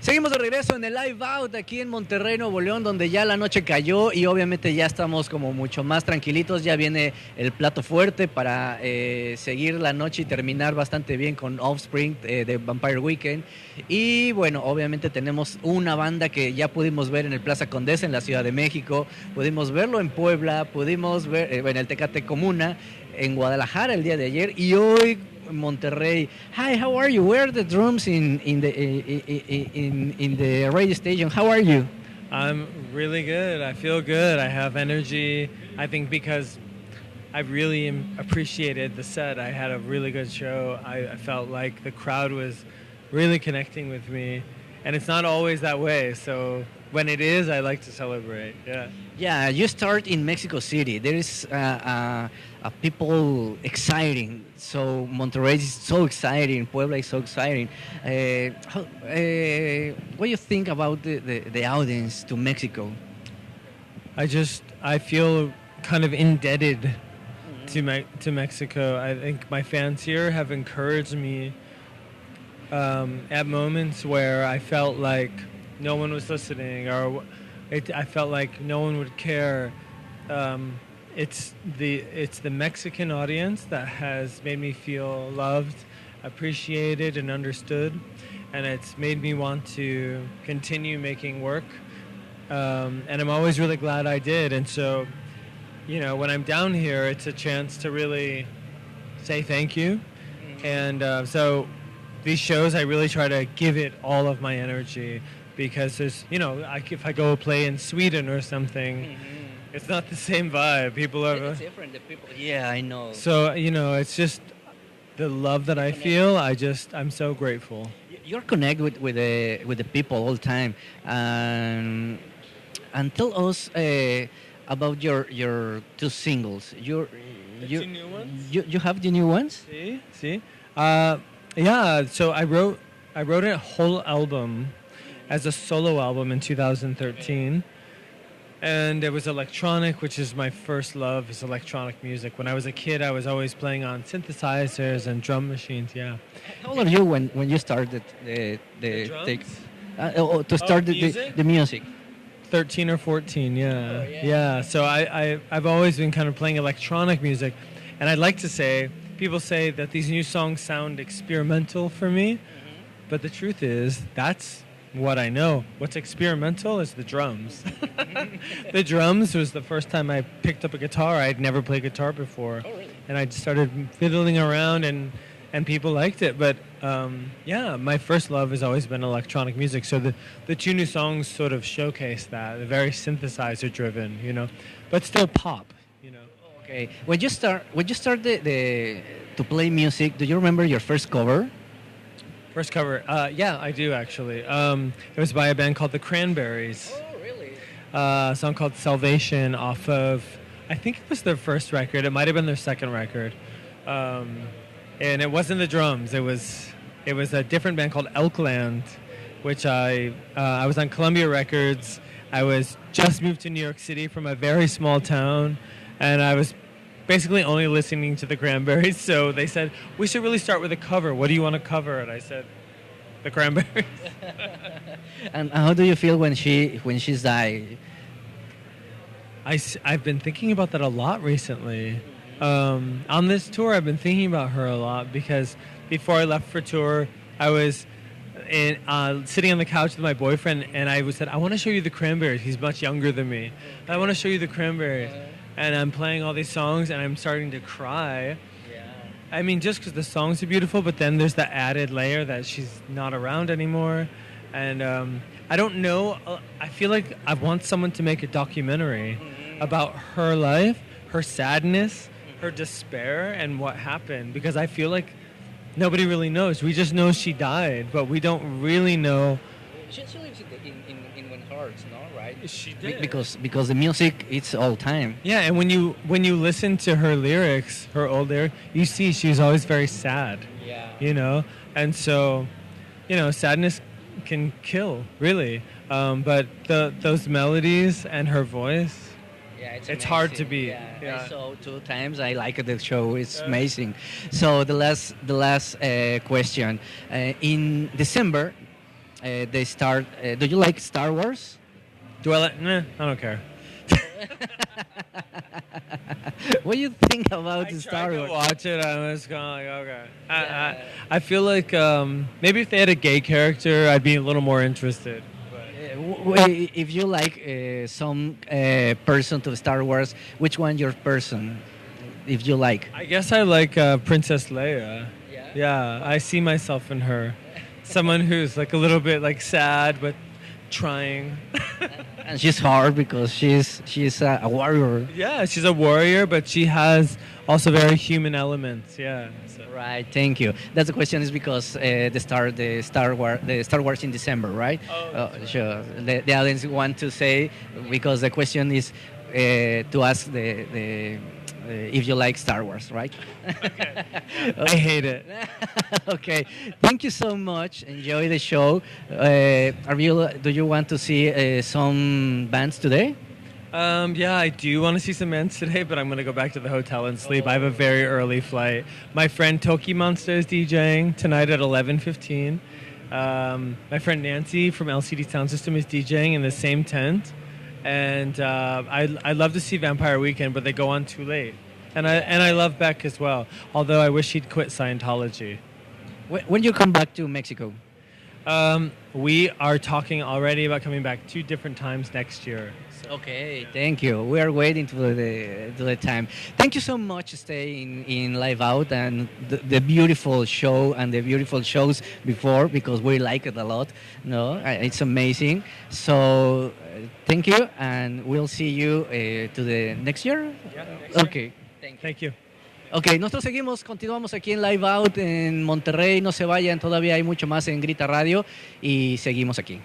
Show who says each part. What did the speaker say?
Speaker 1: Seguimos de regreso en el Live Out aquí en Monterrey, Nuevo León, donde ya la noche cayó y obviamente ya estamos como mucho más tranquilitos. Ya viene el plato fuerte para seguir la noche y terminar bastante bien con Offspring de Vampire Weekend. Y bueno, obviamente tenemos una banda que ya pudimos ver en el Plaza Condesa en la Ciudad de México, pudimos verlo en Puebla, pudimos ver en el Tecate Comuna, en Guadalajara el día de ayer y hoy Monterrey. Hi, how are you? Where are the drums in the radio station? How are you?
Speaker 2: I'm really good. I feel good. I have energy. I think because I really appreciated the set. I had a really good show. I felt like the crowd was really connecting with me. And it's not always that way. So when it is, I like to celebrate. Yeah.
Speaker 1: Yeah, you start in Mexico City. There is people exciting. So Monterrey is so exciting. Puebla is so exciting. What do you think about the audience to Mexico?
Speaker 2: I feel kind of indebted to Mexico. I think my fans here have encouraged me at moments where I felt like no one was listening, or I felt like no one would care. It's the Mexican audience that has made me feel loved, appreciated, and understood, and it's made me want to continue making work. And I'm always really glad I did. And so, when I'm down here, it's a chance to really say thank you. And so these shows, I really try to give it all of my energy, because there's, if I go play in Sweden or something, it's not the same vibe. People are...
Speaker 1: It's different. The people. Yeah, I know.
Speaker 2: So, it's just the love that I feel. I'm so grateful.
Speaker 1: You're connected with the people all the time. And tell us about your two singles.
Speaker 2: Two new ones?
Speaker 1: You have the new ones?
Speaker 2: See? Yeah, so I wrote a whole album as a solo album in 2013. And it was electronic, which is my first love, is electronic music. When I was a kid, I was always playing on synthesizers and drum machines, yeah.
Speaker 1: How old are you when you started
Speaker 2: the drums?
Speaker 1: To start the music?
Speaker 2: 13 or 14, yeah.
Speaker 1: Oh, yeah.
Speaker 2: Yeah, so I've always been kind of playing electronic music. And I'd like to say, people say that these new songs sound experimental for me. But the truth is, that's what I know. What's experimental is the drums. The drums was the first time I picked up a guitar. I'd never played guitar before.
Speaker 1: Oh, really?
Speaker 2: And I started fiddling around, and people liked it. But yeah, my first love has always been electronic music. So the two new songs sort of showcase that. They're very synthesizer driven, but still pop,
Speaker 1: Okay. When you start to play music, do you remember your first cover?
Speaker 2: First cover, yeah, I do actually. It was by a band called the Cranberries.
Speaker 1: Oh, really?
Speaker 2: A song called Salvation off of, I think it was their first record. It might have been their second record. And it wasn't the drums. It was a different band called Elkland, which I was on Columbia Records. I was just moved to New York City from a very small town, and I was basically only listening to the Cranberries. So they said, we should really start with a cover. What do you want to cover? And I said, the Cranberries.
Speaker 1: And how do you feel when she's died?
Speaker 2: I've been thinking about that a lot recently. On this tour, I've been thinking about her a lot, because before I left for tour, I was sitting on the couch with my boyfriend, and I said, I want to show you the Cranberries. He's much younger than me. I want to show you the Cranberries. And I'm playing all these songs, and I'm starting to cry.
Speaker 1: Yeah.
Speaker 2: I mean, just because the songs are beautiful, but then there's the added layer that she's not around anymore. And I don't know. I feel like I want someone to make a documentary about her life, her sadness, her despair, and what happened. Because I feel like nobody really knows. We just know she died, but we don't really know.
Speaker 1: She lives in When Hearts, no? Right?
Speaker 2: She did.
Speaker 1: Because the music, it's all time.
Speaker 2: Yeah, and when you listen to her lyrics, her old lyrics, you see she was always very sad.
Speaker 1: Yeah.
Speaker 2: And so, sadness can kill, really. But those melodies and her voice,
Speaker 1: Yeah,
Speaker 2: it's hard to beat.
Speaker 1: I saw 2 times. I like the show. It's amazing. So the last question. In December, they start. Do you like Star Wars?
Speaker 2: Do I like? Nah, I don't care.
Speaker 1: What do you think about
Speaker 2: I
Speaker 1: the
Speaker 2: tried
Speaker 1: Star
Speaker 2: to
Speaker 1: Wars?
Speaker 2: watch it. I was kind of like, okay.
Speaker 1: Yeah.
Speaker 2: I feel like maybe if they had a gay character, I'd be a little more interested. But
Speaker 1: If you like some person to Star Wars, which one your person? If you like.
Speaker 2: I guess I like Princess Leia.
Speaker 1: Yeah.
Speaker 2: Yeah, I see myself in her. Someone who's like a little bit like sad but trying.
Speaker 1: And she's hard because she's a warrior.
Speaker 2: Yeah, she's a warrior, but she has also very human elements. Yeah. So.
Speaker 1: Right. Thank you. That's the question. Is because the Star Wars in December, right?
Speaker 2: Oh,
Speaker 1: Sure. The audience want to say because the question is to ask the if you like Star Wars, right?
Speaker 2: Okay. I hate it.
Speaker 1: Okay. Thank you so much. Enjoy the show. Do you want to see some bands today?
Speaker 2: Yeah, I do want to see some bands today, but I'm going to go back to the hotel and sleep. I have a very early flight. My friend Toki Monster is DJing tonight at 11:15. My friend Nancy from LCD Sound System is DJing in the same tent. And I'd love to see Vampire Weekend, but they go on too late. And I love Beck as well, although I wish he'd quit Scientology.
Speaker 1: When you come back to Mexico?
Speaker 2: We are talking already about coming back 2 different times next year.
Speaker 1: Okay, thank you. We are waiting to the time. Thank you so much. Stay in Live Out and the beautiful show and the beautiful shows before because we like it a lot. No, it's amazing. So thank you, and we'll see you to the next year.
Speaker 2: Yeah, next year.
Speaker 1: Okay.
Speaker 2: Thank you.
Speaker 1: Ok, nosotros continuamos aquí en Live Out en Monterrey. No se vayan, todavía hay mucho más en Grita Radio y seguimos aquí.